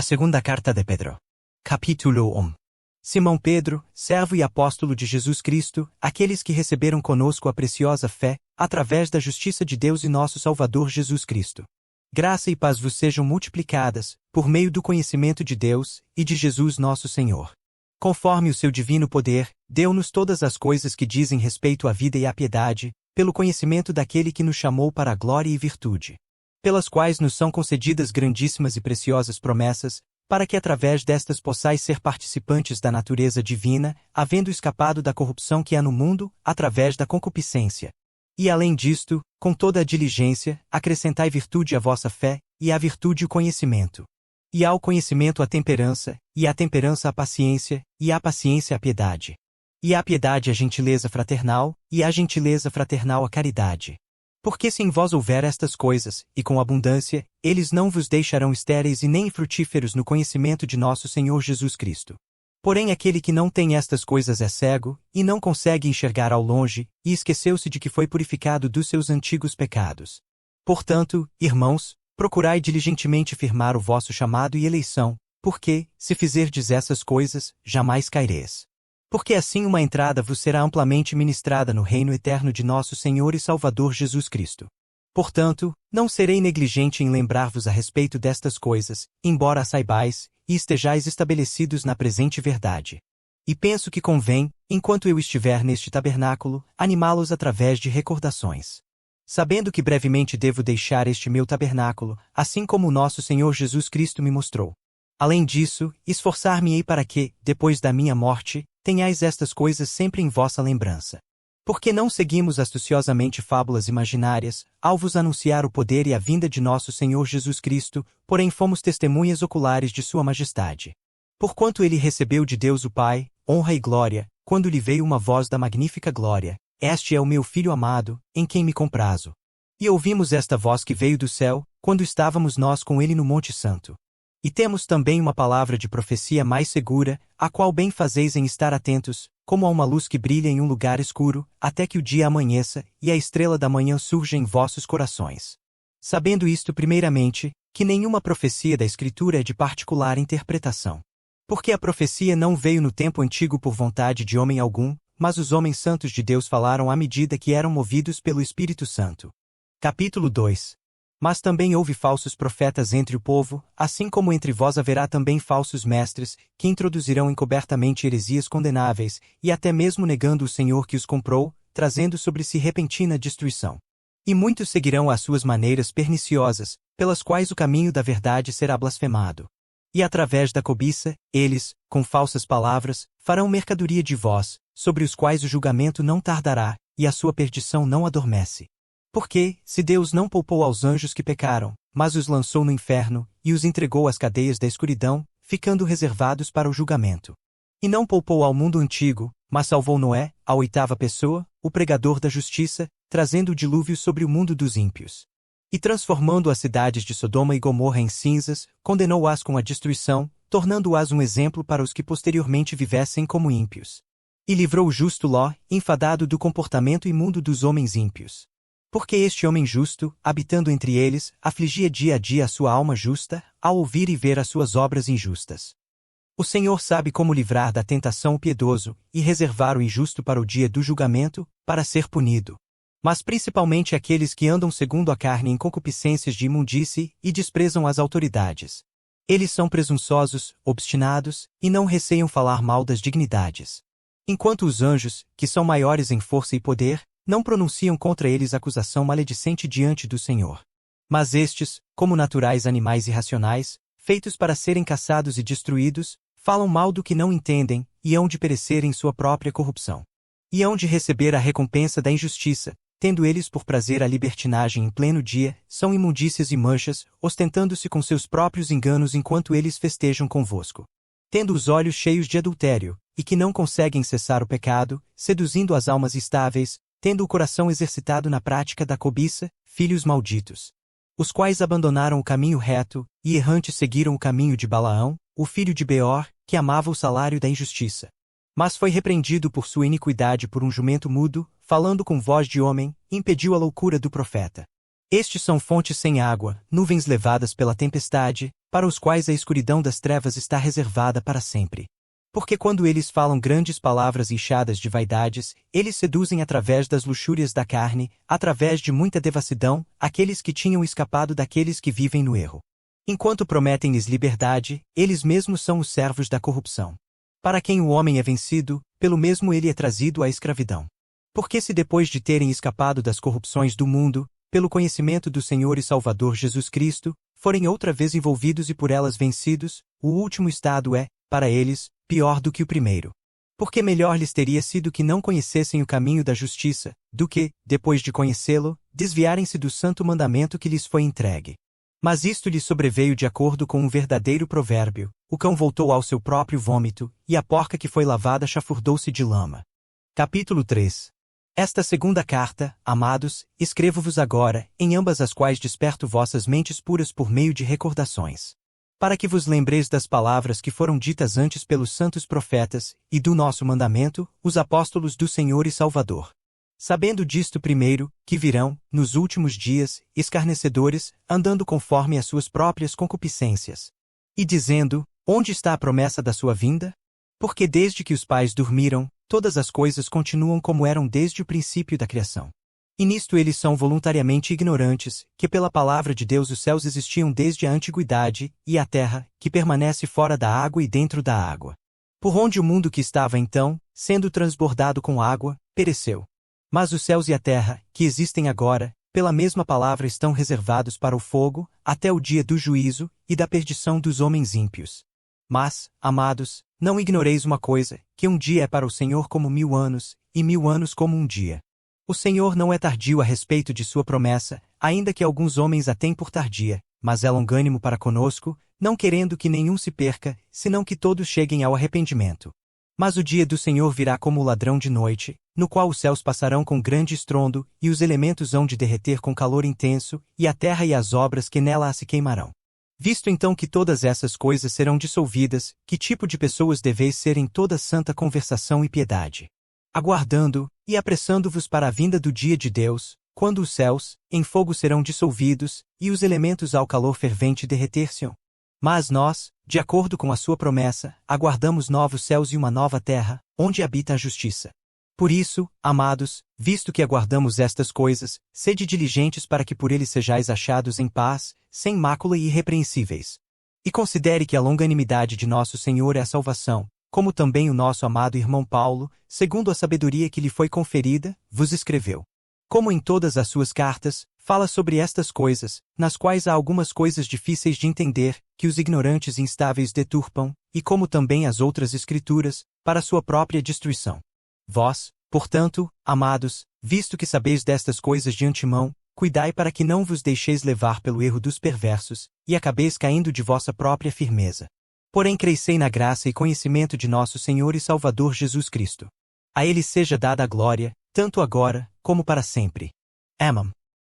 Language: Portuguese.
A segunda carta de Pedro. Capítulo 1. Simão Pedro, servo e apóstolo de Jesus Cristo, aqueles que receberam conosco a preciosa fé, através da justiça de Deus e nosso Salvador Jesus Cristo. Graça e paz vos sejam multiplicadas, por meio do conhecimento de Deus e de Jesus nosso Senhor. Conforme o seu divino poder, deu-nos todas as coisas que dizem respeito à vida e à piedade, pelo conhecimento daquele que nos chamou para a glória e virtude, pelas quais nos são concedidas grandíssimas e preciosas promessas, para que através destas possais ser participantes da natureza divina, havendo escapado da corrupção que há no mundo, através da concupiscência. E além disto, com toda a diligência, acrescentai virtude à vossa fé, e à virtude o conhecimento. E ao conhecimento a temperança, e à temperança a paciência, e à paciência a piedade. E à piedade a gentileza fraternal, e à gentileza fraternal a caridade. Porque se em vós houver estas coisas, e com abundância, eles não vos deixarão estéreis e nem frutíferos no conhecimento de nosso Senhor Jesus Cristo. Porém aquele que não tem estas coisas é cego, e não consegue enxergar ao longe, e esqueceu-se de que foi purificado dos seus antigos pecados. Portanto, irmãos, procurai diligentemente firmar o vosso chamado e eleição, porque, se fizerdes essas coisas, jamais caireis. Porque assim uma entrada vos será amplamente ministrada no reino eterno de nosso Senhor e Salvador Jesus Cristo. Portanto, não serei negligente em lembrar-vos a respeito destas coisas, embora a saibais, e estejais estabelecidos na presente verdade. E penso que convém, enquanto eu estiver neste tabernáculo, animá-los através de recordações. Sabendo que brevemente devo deixar este meu tabernáculo, assim como o nosso Senhor Jesus Cristo me mostrou. Além disso, esforçar-me-ei para que, depois da minha morte, tenhais estas coisas sempre em vossa lembrança. Porque não seguimos astuciosamente fábulas imaginárias, ao vos anunciar o poder e a vinda de nosso Senhor Jesus Cristo, porém fomos testemunhas oculares de sua majestade. Porquanto ele recebeu de Deus o Pai, honra e glória, quando lhe veio uma voz da magnífica glória: Este é o meu Filho amado, em quem me comprazo. E ouvimos esta voz que veio do céu, quando estávamos nós com ele no Monte Santo. E temos também uma palavra de profecia mais segura, a qual bem fazeis em estar atentos, como a uma luz que brilha em um lugar escuro, até que o dia amanheça, e a estrela da manhã surja em vossos corações. Sabendo isto primeiramente, que nenhuma profecia da Escritura é de particular interpretação. Porque a profecia não veio no tempo antigo por vontade de homem algum, mas os homens santos de Deus falaram à medida que eram movidos pelo Espírito Santo. Capítulo 2. Mas também houve falsos profetas entre o povo, assim como entre vós haverá também falsos mestres, que introduzirão encobertamente heresias condenáveis, e até mesmo negando o Senhor que os comprou, trazendo sobre si repentina destruição. E muitos seguirão as suas maneiras perniciosas, pelas quais o caminho da verdade será blasfemado. E através da cobiça, eles, com falsas palavras, farão mercadoria de vós, sobre os quais o julgamento não tardará, e a sua perdição não adormece. Porque, se Deus não poupou aos anjos que pecaram, mas os lançou no inferno, e os entregou às cadeias da escuridão, ficando reservados para o julgamento. E não poupou ao mundo antigo, mas salvou Noé, a oitava pessoa, o pregador da justiça, trazendo o dilúvio sobre o mundo dos ímpios. E transformando as cidades de Sodoma e Gomorra em cinzas, condenou-as com a destruição, tornando-as um exemplo para os que posteriormente vivessem como ímpios. E livrou o justo Ló, enfadado do comportamento imundo dos homens ímpios. Porque este homem justo, habitando entre eles, afligia dia a dia a sua alma justa, ao ouvir e ver as suas obras injustas. O Senhor sabe como livrar da tentação o piedoso, e reservar o injusto para o dia do julgamento, para ser punido. Mas principalmente aqueles que andam segundo a carne em concupiscências de imundície, e desprezam as autoridades. Eles são presunçosos, obstinados, e não receiam falar mal das dignidades. Enquanto os anjos, que são maiores em força e poder, não pronunciam contra eles acusação maledicente diante do Senhor. Mas estes, como naturais animais irracionais, feitos para serem caçados e destruídos, falam mal do que não entendem, e hão de perecer em sua própria corrupção. E hão de receber a recompensa da injustiça, tendo eles por prazer a libertinagem em pleno dia, são imundícias e manchas, ostentando-se com seus próprios enganos enquanto eles festejam convosco. Tendo os olhos cheios de adultério, e que não conseguem cessar o pecado, seduzindo as almas estáveis, tendo o coração exercitado na prática da cobiça, filhos malditos. Os quais abandonaram o caminho reto, e errantes seguiram o caminho de Balaão, o filho de Beor, que amava o salário da injustiça. Mas foi repreendido por sua iniquidade por um jumento mudo, falando com voz de homem, impediu a loucura do profeta. Estes são fontes sem água, nuvens levadas pela tempestade, para os quais a escuridão das trevas está reservada para sempre. Porque quando eles falam grandes palavras inchadas de vaidades, eles seduzem através das luxúrias da carne, através de muita devassidão, aqueles que tinham escapado daqueles que vivem no erro. Enquanto prometem-lhes liberdade, eles mesmos são os servos da corrupção. Para quem o homem é vencido, pelo mesmo ele é trazido à escravidão. Porque se depois de terem escapado das corrupções do mundo, pelo conhecimento do Senhor e Salvador Jesus Cristo, forem outra vez envolvidos e por elas vencidos, o último estado é, para eles, pior do que o primeiro. Porque melhor lhes teria sido que não conhecessem o caminho da justiça, do que, depois de conhecê-lo, desviarem-se do santo mandamento que lhes foi entregue. Mas isto lhes sobreveio de acordo com um verdadeiro provérbio: o cão voltou ao seu próprio vômito, e a porca que foi lavada chafurdou-se de lama. Capítulo 3. Esta segunda carta, amados, escrevo-vos agora, em ambas as quais desperto vossas mentes puras por meio de recordações. Para que vos lembreis das palavras que foram ditas antes pelos santos profetas, e do nosso mandamento, os apóstolos do Senhor e Salvador. Sabendo disto primeiro, que virão, nos últimos dias, escarnecedores, andando conforme as suas próprias concupiscências. E dizendo: onde está a promessa da sua vinda? Porque desde que os pais dormiram, todas as coisas continuam como eram desde o princípio da criação. E nisto eles são voluntariamente ignorantes, que pela palavra de Deus os céus existiam desde a antiguidade, e a terra, que permanece fora da água e dentro da água. Por onde o mundo que estava então, sendo transbordado com água, pereceu. Mas os céus e a terra, que existem agora, pela mesma palavra estão reservados para o fogo, até o dia do juízo, e da perdição dos homens ímpios. Mas, amados, não ignoreis uma coisa, que um dia é para o Senhor como 1000 anos, e 1000 anos como um dia. O Senhor não é tardio a respeito de sua promessa, ainda que alguns homens a tenham por tardia, mas é longânimo para conosco, não querendo que nenhum se perca, senão que todos cheguem ao arrependimento. Mas o dia do Senhor virá como o ladrão de noite, no qual os céus passarão com grande estrondo, e os elementos hão de derreter com calor intenso, e a terra e as obras que nela se queimarão. Visto então que todas essas coisas serão dissolvidas, que tipo de pessoas deveis ser em toda santa conversação e piedade? Aguardando, e apressando-vos para a vinda do dia de Deus, quando os céus, em fogo serão dissolvidos, e os elementos ao calor fervente derreter-se-ão. Mas nós, de acordo com a sua promessa, aguardamos novos céus e uma nova terra, onde habita a justiça. Por isso, amados, visto que aguardamos estas coisas, sede diligentes para que por ele sejais achados em paz, sem mácula e irrepreensíveis. E considere que a longanimidade de nosso Senhor é a salvação, como também o nosso amado irmão Paulo, segundo a sabedoria que lhe foi conferida, vos escreveu. Como em todas as suas cartas, fala sobre estas coisas, nas quais há algumas coisas difíceis de entender, que os ignorantes e instáveis deturpam, e como também as outras escrituras, para sua própria destruição. Vós, portanto, amados, visto que sabeis destas coisas de antemão, cuidai para que não vos deixeis levar pelo erro dos perversos, e acabeis caindo de vossa própria firmeza. Porém crescei na graça e conhecimento de nosso Senhor e Salvador Jesus Cristo. A ele seja dada a glória, tanto agora, como para sempre. Amém.